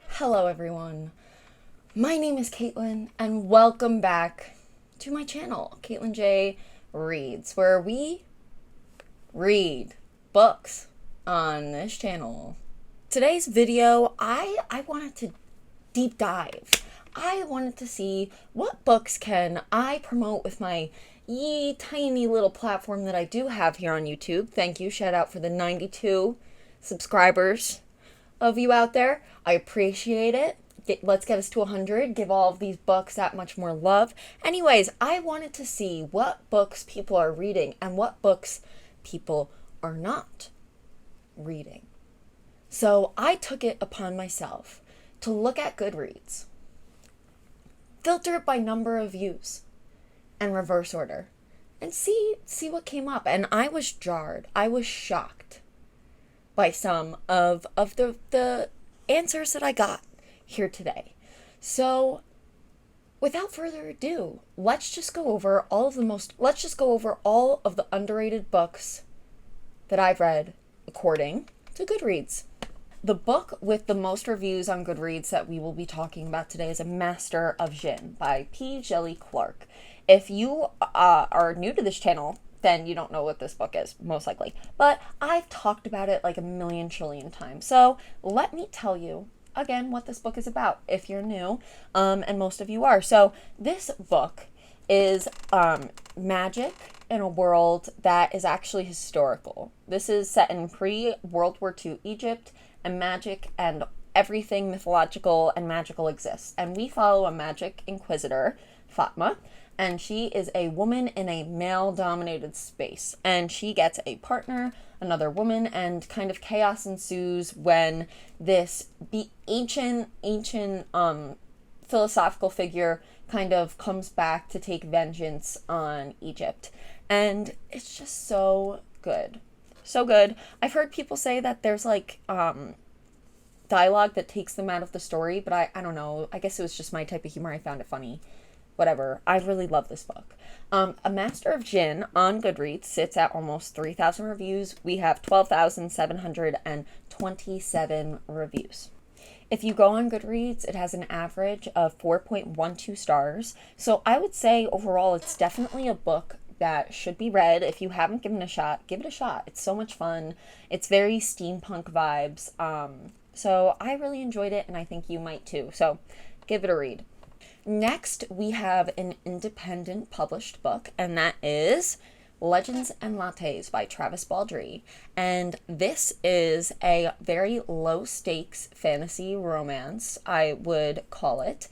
Hello everyone, my name is Caitlin and welcome back to my channel, Caitlin J Reads, where we read books on this channel. Today's video, I wanted to deep dive. I wanted to see what books can I promote with my tiny little platform that I do have here on YouTube. Thank you, shout out for the 92 subscribers of you out there. I appreciate it. Let's get us to 100. Give all of these books that much more love. Anyways, I wanted to see what books people are reading and what books people are not reading. So I took it upon myself to look at Goodreads, filter it by number of views and reverse order, and see what came up. And I was jarred. I was shocked by some of the answers that I got here today. So without further ado, let's just go over all of the underrated books that I've read according to Goodreads. The book with the most reviews on Goodreads that we will be talking about today is A Master of Jin by P. Djeli Clark. If you are new to this channel, then you don't know what this book is, most likely. But I've talked about it like a million trillion times. So let me tell you again what this book is about if you're new, and most of you are. So this book is magic in a world that is actually historical. This is set in pre-World War II Egypt, and magic and everything mythological and magical exists. And we follow a magic inquisitor, Fatma, and she is a woman in a male-dominated space. And she gets a partner, another woman, and kind of chaos ensues when the ancient philosophical figure kind of comes back to take vengeance on Egypt. And it's just so good. So good. I've heard people say that there's like dialogue that takes them out of the story, but I don't know. I guess it was just my type of humor. I found it funny. Whatever. I really love this book. A Master of Jin on Goodreads sits at almost 3,000 reviews. We have 12,727 reviews. If you go on Goodreads, it has an average of 4.12 stars. So I would say overall it's definitely a book that should be read. If you haven't given it a shot, give it a shot. It's so much fun. It's very steampunk vibes. So I really enjoyed it, and I think you might too. So give it a read. Next, we have an independent published book, and that is Legends and Lattes by Travis Baldree. And this is a very low-stakes fantasy romance, I would call it.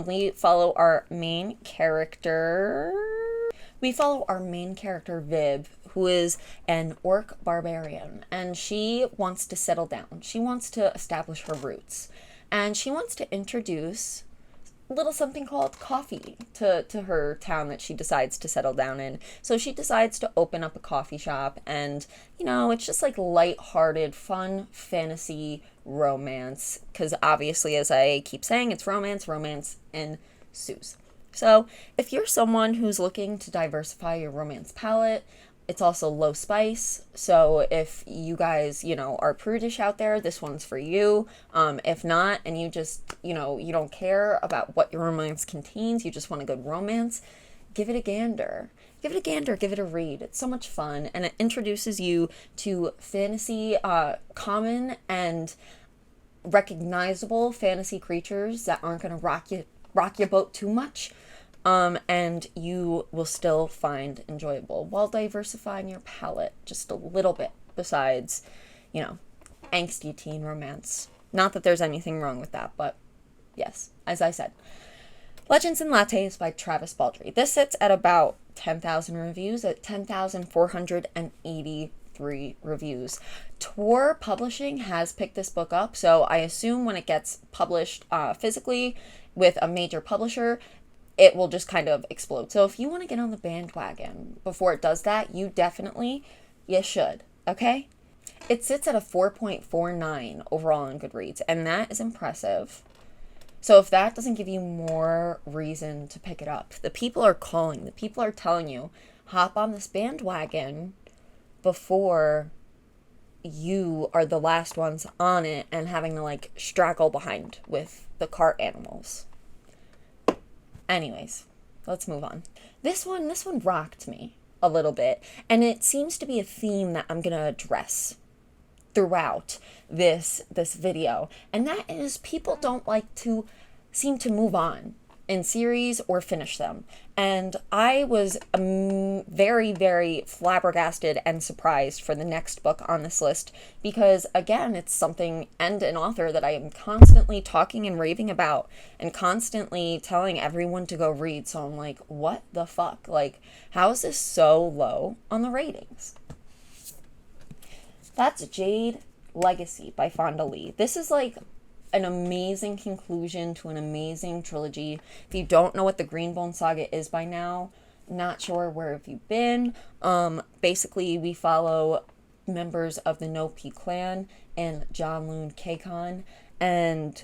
We follow our main character, Viv, who is an orc barbarian, and she wants to settle down. She wants to establish her roots, and she wants to introduce little something called coffee to her town that she decides to settle down in. So she decides to open up a coffee shop, and it's just like light-hearted, fun fantasy romance, because obviously, as I keep saying, it's romance ensues. So if you're someone who's looking to diversify your romance palette, it's also low spice. So if you guys, are prudish out there, this one's for you. If not, and you just, you don't care about what your romance contains, you just want a good romance, give it a gander. Give it a read. It's so much fun, and it introduces you to fantasy, common and recognizable fantasy creatures that aren't going to rock your boat too much. And you will still find enjoyable while diversifying your palette just a little bit besides, angsty teen romance. Not that there's anything wrong with that, but yes, as I said. Legends and Lattes by Travis Baldree. This sits at about 10,000 reviews, at 10,483 reviews. Tor Publishing has picked this book up, so I assume when it gets published physically with a major publisher, it will just kind of explode. So if you want to get on the bandwagon before it does that, you should, okay? It sits at a 4.49 overall on Goodreads, and that is impressive. So if that doesn't give you more reason to pick it up, the people are calling, the people are telling you, hop on this bandwagon before you are the last ones on it and having to like straggle behind with the cart animals. Anyways, let's move on. This one rocked me a little bit, and it seems to be a theme that I'm gonna address throughout this video, and that is people don't like to seem to move on in series or finish them. And I was very, very flabbergasted and surprised for the next book on this list, because again, it's something and an author that I am constantly talking and raving about and constantly telling everyone to go read. So I'm like, what the fuck? Like, how is this so low on the ratings? That's Jade Legacy by Fonda Lee. This is like an amazing conclusion to an amazing trilogy. If you don't know what the Greenbone Saga is by now, not sure where have you been. Basically, we follow members of the No P clan and John Loon Kaikon, and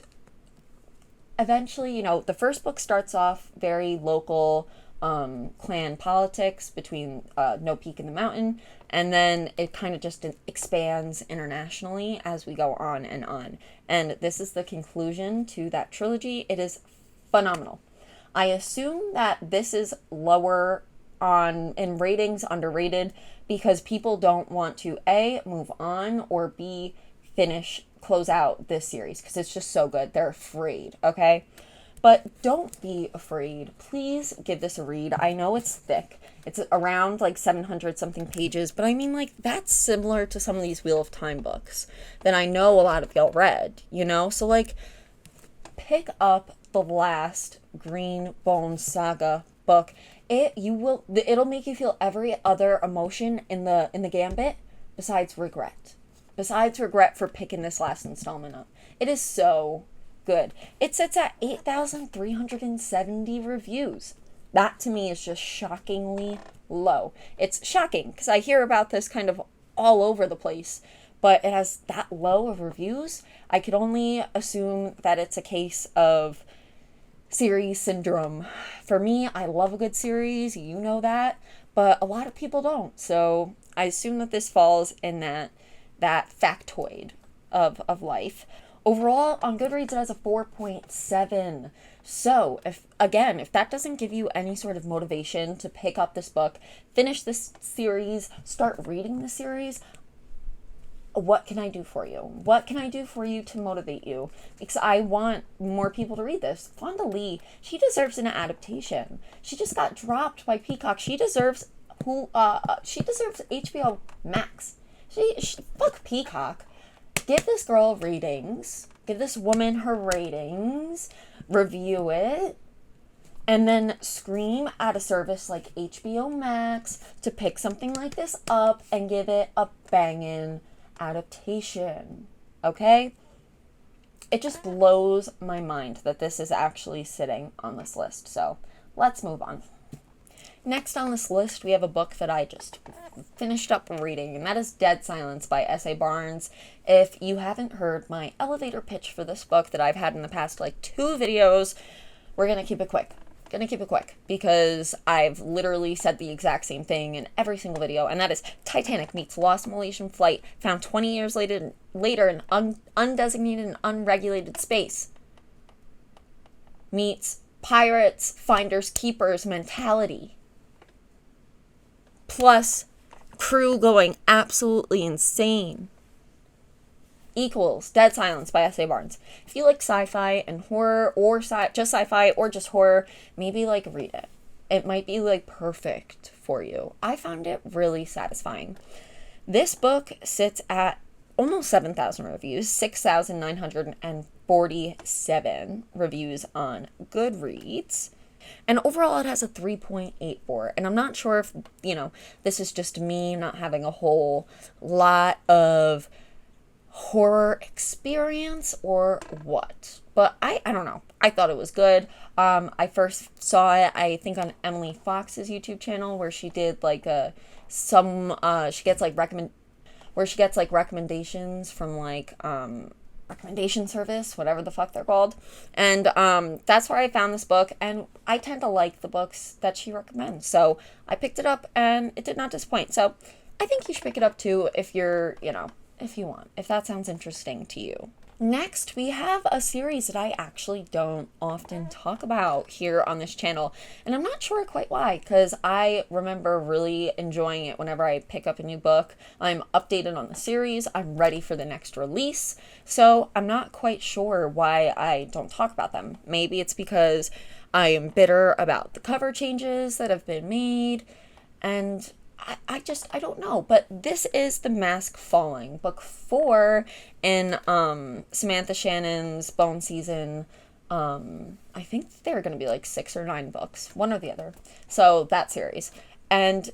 eventually, the first book starts off very local clan politics between No Peak and the Mountain, and then it kind of just expands internationally as we go on and on. And this is the conclusion to that trilogy. It is phenomenal. I assume that this is lower on in ratings, underrated, because people don't want to A, move on, or B, close out this series because it's just so good. They're afraid, okay? But don't be afraid. Please give this a read. I know it's thick. It's around like 700 something pages, but I mean, like, that's similar to some of these Wheel of Time books that I know a lot of y'all read, So like, pick up the last Greenbone Saga book. It'll make you feel every other emotion in the gambit besides regret. Besides regret for picking this last installment up. It is so good. It sits at 8,370 reviews. That to me is just shockingly low. It's shocking because I hear about this kind of all over the place, but it has that low of reviews. I could only assume that it's a case of series syndrome. For me, I love a good series, you know that, but a lot of people don't. So I assume that this falls in that factoid of life. Overall, on Goodreads, it has a 4.7. So, if that doesn't give you any sort of motivation to pick up this book, finish this series, start reading the series, what can I do for you? What can I do for you to motivate you? Because I want more people to read this. Fonda Lee, she deserves an adaptation. She just got dropped by Peacock. She deserves HBO Max. She fuck Peacock. Give this girl ratings. Give this woman her ratings. Review it. And then scream at a service like HBO Max to pick something like this up and give it a bangin' adaptation. Okay? It just blows my mind that this is actually sitting on this list. So let's move on. Next on this list, we have a book that I just finished up reading, and that is Dead Silence by S.A. Barnes. If you haven't heard my elevator pitch for this book that I've had in the past, 2 videos, we're going to keep it quick. Because I've literally said the exact same thing in every single video, and that is Titanic meets Lost Malaysian Flight, found 20 years later in undesignated and unregulated space, meets Pirates, Finders, Keepers mentality. Plus, crew going absolutely insane. Equals Dead Silence by S.A. Barnes. If you like sci-fi and horror, or just sci-fi, or just horror, maybe read it. It might be perfect for you. I found it really satisfying. This book sits at almost 7,000 reviews, 6,947 reviews on Goodreads. And overall, it has a 3.84. And I'm not sure if, this is just me not having a whole lot of horror experience or what. But I don't know. I thought it was good. I first saw it, I think, on Emily Fox's YouTube channel, where she did she gets recommendations from recommendation service, whatever the fuck they're called. And that's where I found this book, and I tend to like the books that she recommends. So I picked it up and it did not disappoint. So I think you should pick it up too if you're, if you want, if that sounds interesting to you. Next, we have a series that I actually don't often talk about here on this channel, and I'm not sure quite why, because I remember really enjoying it whenever I pick up a new book. I'm updated on the series, I'm ready for the next release, so I'm not quite sure why I don't talk about them. Maybe it's because I am bitter about the cover changes that have been made, and I don't know, but this is The Mask Falling, book 4 in Samantha Shannon's Bone season. I think there are going to be like 6 or 9 books, one or the other. So that series. And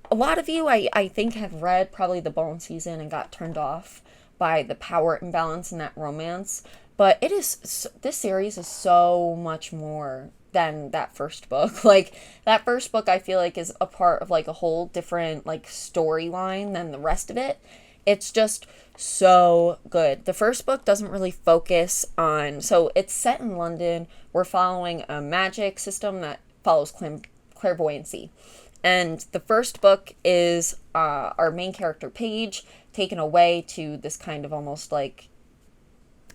a lot of you, I think, have read probably the Bone season and got turned off by the power imbalance in that romance. But this series is so much more than that first book. Like, that first book I feel like is a part of like a whole different like storyline than the rest of it. It's just so good. The first book doesn't really focus on, so it's set in London. We're following a magic system that follows clairvoyancy. And the first book is our main character Paige taken away to this kind of almost like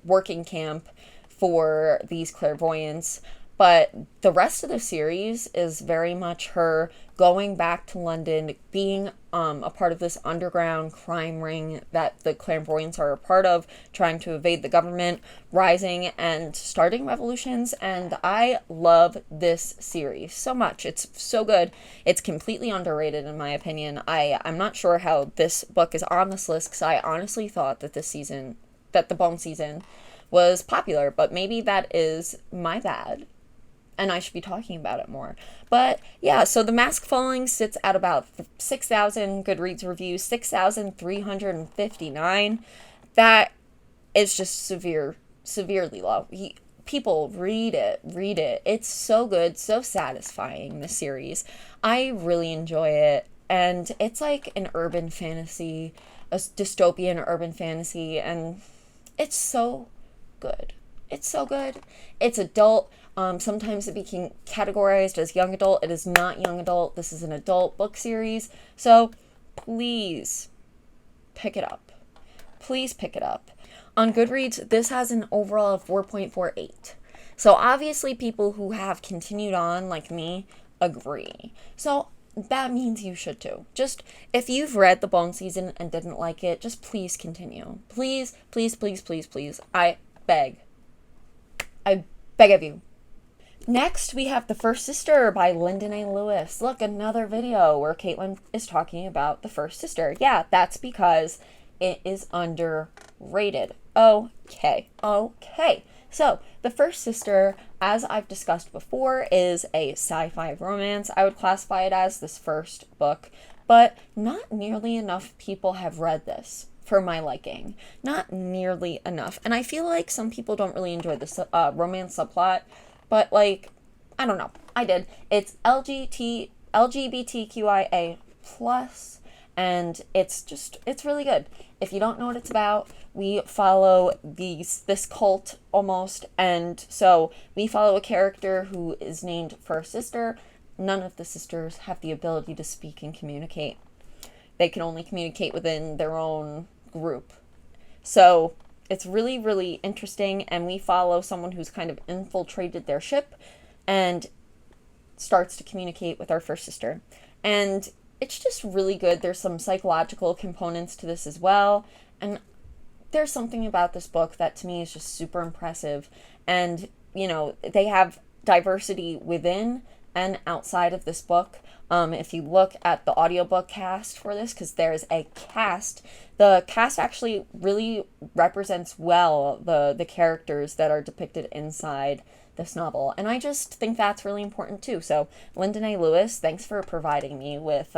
working camp for these clairvoyants. But the rest of the series is very much her going back to London, being a part of this underground crime ring that the clairvoyants are a part of, trying to evade the government, rising and starting revolutions. And I love this series so much. It's so good. It's completely underrated in my opinion. I'm not sure how this book is on this list, because I honestly thought that the Bone season was popular, but maybe that is my bad, and I should be talking about it more. But yeah, so The Mask Falling sits at about 6,000 Goodreads reviews, 6,359. That is just severely low. People read it. It's so good, so satisfying, this series. I really enjoy it, and it's like an urban fantasy, a dystopian urban fantasy, and it's so good. It's so good. It's adult. Sometimes it became categorized as young adult. It is not young adult. This is an adult book series. So please pick it up. Please pick it up. On Goodreads, this has an overall of 4.48. So obviously people who have continued on, like me, agree. So that means you should too. Just, if you've read the Bone season and didn't like it, just please continue. Please, please, please, please, please. I beg of you. Next, we have The First Sister by Lyndon A. Lewis. Look, another video where Caitlin is talking about The First Sister. Yeah, that's because it is underrated. Okay. So, The First Sister, as I've discussed before, is a sci-fi romance. I would classify it as this first book, but not nearly enough people have read this for my liking. Not nearly enough. And I feel like some people don't really enjoy this romance subplot, but like, I don't know. I did. It's LGBTQIA+, and it's really good. If you don't know what it's about, we follow this cult almost, and so we follow a character who is named First Sister. None of the sisters have the ability to speak and communicate. They can only communicate within their own group. So it's really, really interesting, and we follow someone who's kind of infiltrated their ship and starts to communicate with our first sister. And it's just really good. There's some psychological components to this as well, and there's something about this book that to me is just super impressive. And, they have diversity within and outside of this book. If you look at the audiobook cast for this, because there's a cast, the cast actually really represents well the characters that are depicted inside this novel. And I just think that's really important too. So Lyndon A. Lewis, thanks for providing me with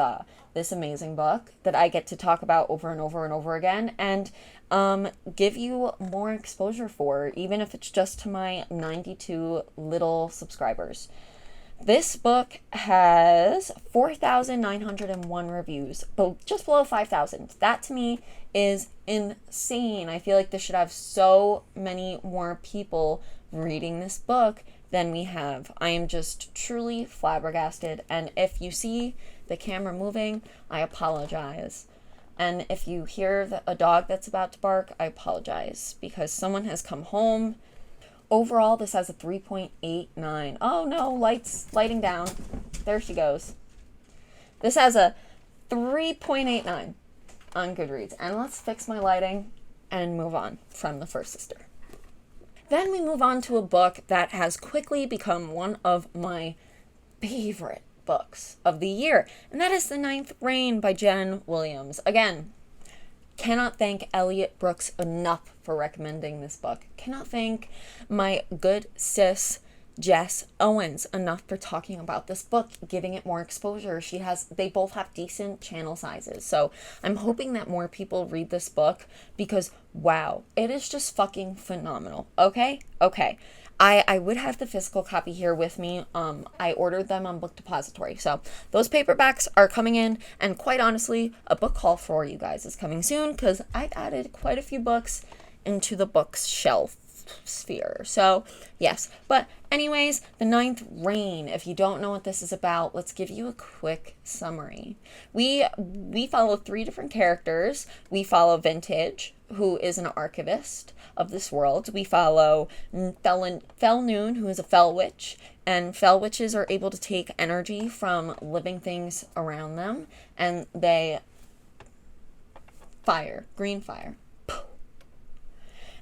this amazing book that I get to talk about over and over and over again, and give you more exposure for, even if it's just to my 92 little subscribers. This book has 4,901 reviews, but just below 5,000. That to me is insane. I feel like this should have so many more people reading this book than we have. I am just truly flabbergasted. And if you see the camera moving, I apologize. And if you hear a dog that's about to bark, I apologize because someone has come home. Overall, this has a 3.89. Oh no, lighting down. There she goes. This has a 3.89 on Goodreads. And let's fix my lighting and move on from the first sister. Then we move on to a book that has quickly become one of my favorite books of the year, and that is The Ninth Reign by Jen Williams. Again, cannot thank Elliot Brooks enough for recommending this book. Cannot thank my good sis Jess Owens enough for talking about this book, giving it more exposure. They both have decent channel sizes, so I'm hoping that more people read this book because wow, it is just fucking phenomenal. Okay. I would have the physical copy here with me. I ordered them on Book Depository, so those paperbacks are coming in, and quite honestly, a book haul for you guys is coming soon because I've added quite a few books into the bookshelf sphere. So yes, but anyways, The Ninth Reign, if you don't know what this is about, let's give you a quick summary. We follow 3 different characters. We follow Vintage, who is an archivist of this world. We follow Fel Noon, who is a Fel Witch, and Fel Witches are able to take energy from living things around them, and they green fire.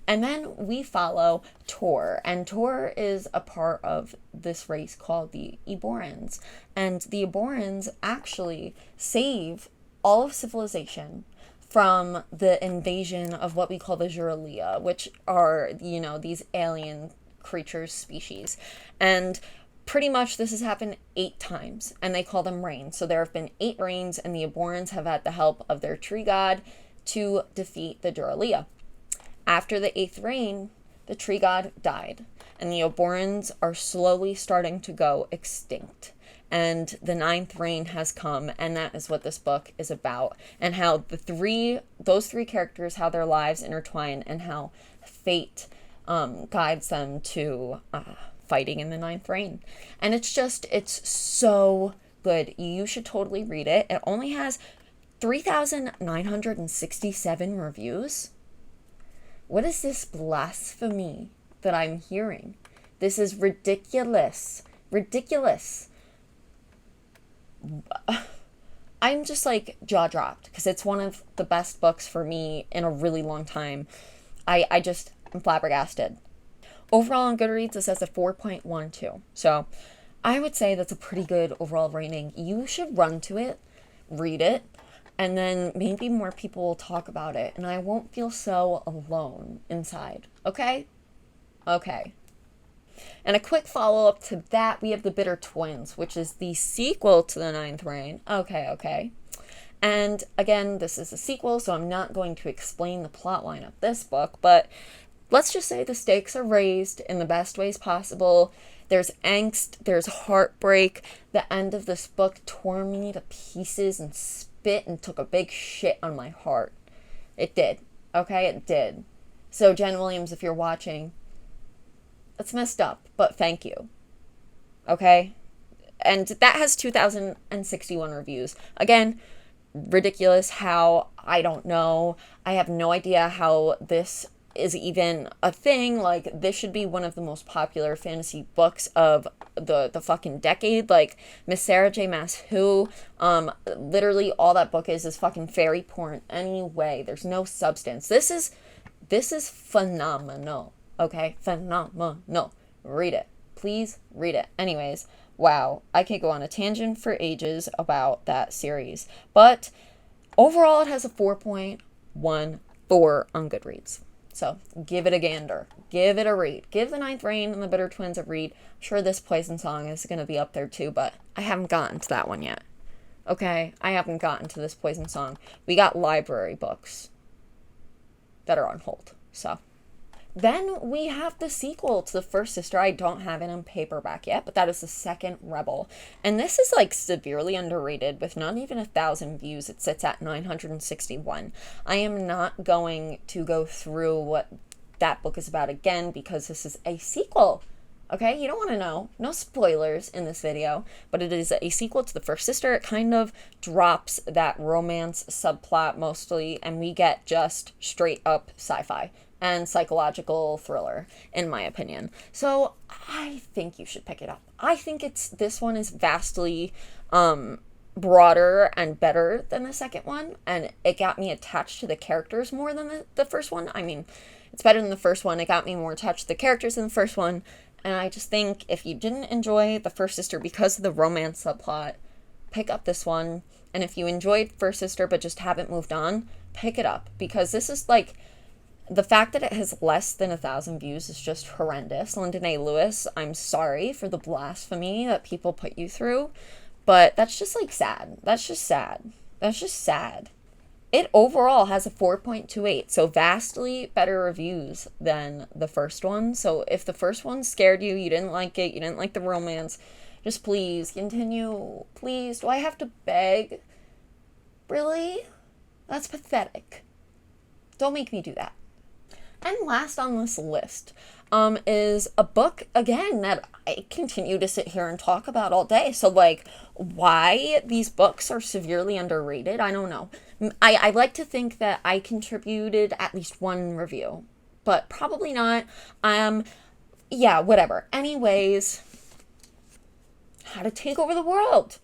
And then we follow Tor, and Tor is a part of this race called the Eborans. And the Eborans actually save all of civilization from the invasion of what we call the Juralia, which are, these alien creatures, species. And pretty much this has happened 8 times, and they call them reigns. So there have been 8 reigns, and the Eborans have had the help of their tree god to defeat the Juralia. After the 8th reign, the tree god died, and the Eborans are slowly starting to go extinct. And the 9th reign has come, and that is what this book is about, and how those three characters, how their lives intertwine, and how fate guides them to fighting in the 9th reign. And it's so good. You should totally read it. It only has 3,967 reviews. What is this blasphemy that I'm hearing? This is ridiculous. Ridiculous. I'm just jaw dropped because it's one of the best books for me in a really long time. I'm flabbergasted. Overall on Goodreads, it says a 4.12. So I would say that's a pretty good overall rating. You should run to it, read it, and then maybe more people will talk about it, and I won't feel so alone inside. Okay? Okay. And a quick follow-up to that, we have The Bitter Twins, which is the sequel to The 9th Reign. Okay. And again, this is a sequel, so I'm not going to explain the plotline of this book, but let's just say the stakes are raised in the best ways possible. There's angst, there's heartbreak. The end of this book tore me to pieces and spit and took a big shit on my heart. It did. Okay, it did. So Jen Williams, if you're watching, it's messed up, but thank you. Okay? And that has 2,061 reviews. Again, ridiculous how, I don't know. I have no idea how this is even a thing. This should be one of the most popular fantasy books of the fucking decade. Miss Sarah J. Maas Who, literally all that book is fucking fairy porn anyway. There's no substance. This is phenomenal. Okay? Phenomenal. Read it. Please read it. Anyways, wow. I could go on a tangent for ages about that series. But overall, it has a 4.14 on Goodreads. So give it a gander. Give it a read. Give The 9th Reign and The Bitter Twins a read. I'm sure this Poison Song is going to be up there too, but I haven't gotten to that one yet. Okay? I haven't gotten to this Poison Song. We got library books that are on hold. So then we have the sequel to the first sister. I don't have it on paperback yet, but that is The Second Rebel. And this is severely underrated with not even 1,000 views. It sits at 961. I am not going to go through what that book is about again because this is a sequel Okay, you don't want to know. No spoilers in this video, but it is a sequel to the first sister. It kind of drops that romance subplot mostly, and we get just straight up sci-fi and psychological thriller, in my opinion. So I think you should pick it up. I think this one is vastly broader and better than the second one, and it got me attached to the characters more than the first one. I mean, it's better than the first one. It got me more attached to the characters than the first one. And I just think if you didn't enjoy the first sister because of the romance subplot, pick up this one. And if you enjoyed first sister but just haven't moved on, pick it up. Because this is like, the fact that it has less than 1,000 views is just horrendous. Lyndon A. Lewis, I'm sorry for the blasphemy that people put you through. But that's just like sad. That's just sad. That's just sad. It overall has a 4.28, so vastly better reviews than the first one. So if the first one scared you, you didn't like it, you didn't like the romance, just please continue. Please. Do I have to beg? Really? That's pathetic. Don't make me do that. And last on this list is a book, again, that I continue to sit here and talk about all day. So, like, why these books are severely underrated, I don't know. I like to think that I contributed at least one review, but probably not. Yeah, whatever. Anyways, How to Take Over the World.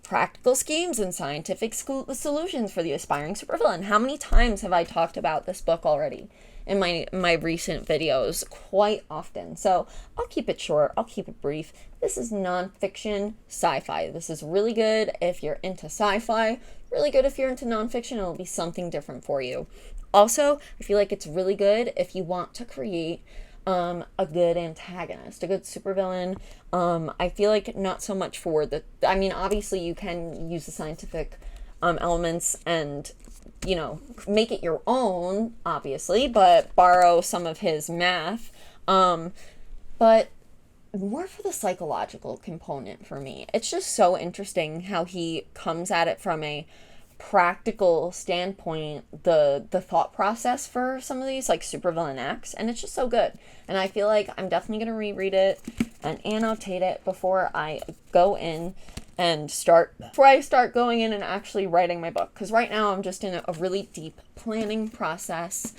Practical schemes and scientific solutions for the aspiring supervillain. How many times have I talked about this book already in my recent videos? Quite often. So I'll keep it short. I'll keep it brief. This is nonfiction sci-fi. This is really good if you're into sci-fi. Really good if you're into nonfiction. It'll be something different for you. Also, I feel like it's really good if you want to create a good antagonist, a good supervillain. I feel like not so much for I mean, obviously you can use the scientific elements and, you know, make it your own, obviously, but borrow some of his math. But more for the psychological component for me. It's just so interesting how he comes at it from a practical standpoint, the thought process for some of these like supervillain acts, and it's just so good. And I feel like I'm definitely going to reread it and annotate it before I start going in and actually writing my book, because right now I'm just in a really deep planning process.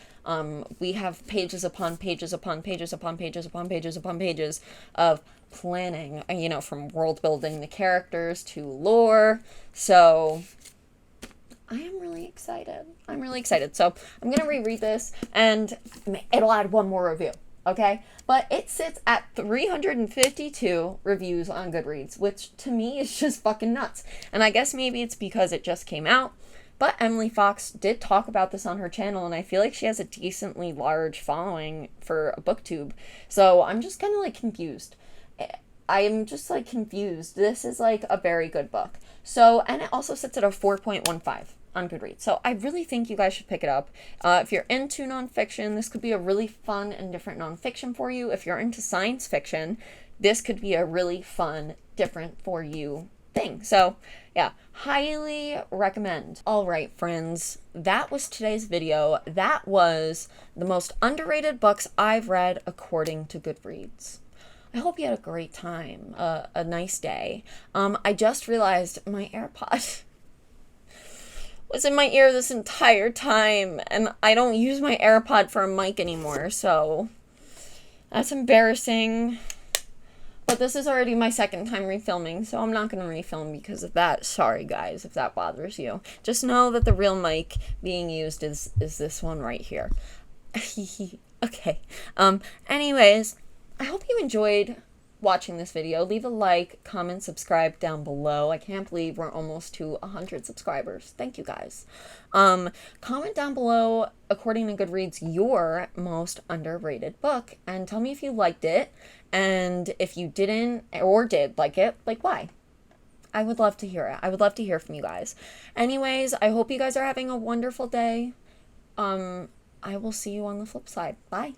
We have pages upon pages upon pages upon pages upon pages upon pages of planning, you know, from world building the characters to lore. So I am really excited. I'm really excited. So I'm going to reread this and it'll add one more review. Okay? But it sits at 352 reviews on Goodreads, which to me is just fucking nuts. And I guess maybe it's because it just came out. But Emily Fox did talk about this on her channel, and I feel like she has a decently large following for a booktube. So I'm just kind of like confused. I am just like confused. This is like a very good book. So, and it also sits at a 4.15 on Goodreads. So I really think you guys should pick it up. If you're into nonfiction, this could be a really fun and different nonfiction for you. If you're into science fiction, this could be a really fun, different for you thing. So yeah, highly recommend. All right, friends, that was today's video. That was the most underrated books I've read according to Goodreads. I hope you had a great time, a nice day. I just realized my AirPod was in my ear this entire time, and I don't use my AirPod for a mic anymore, so that's embarrassing. But this is already my second time refilming, so I'm not going to refilm because of that. Sorry, guys, if that bothers you. Just know that the real mic being used is this one right here. Okay. Anyways, I hope you enjoyed watching this video. Leave a like, comment, subscribe down below. I can't believe we're almost to 100 subscribers. Thank you, guys. Comment down below, according to Goodreads, your most underrated book, and tell me if you liked it, and if you didn't or did like it, like why. I would love to hear it. I would love to hear from you guys. Anyways, I hope you guys are having a wonderful day. I will see you on the flip side. Bye.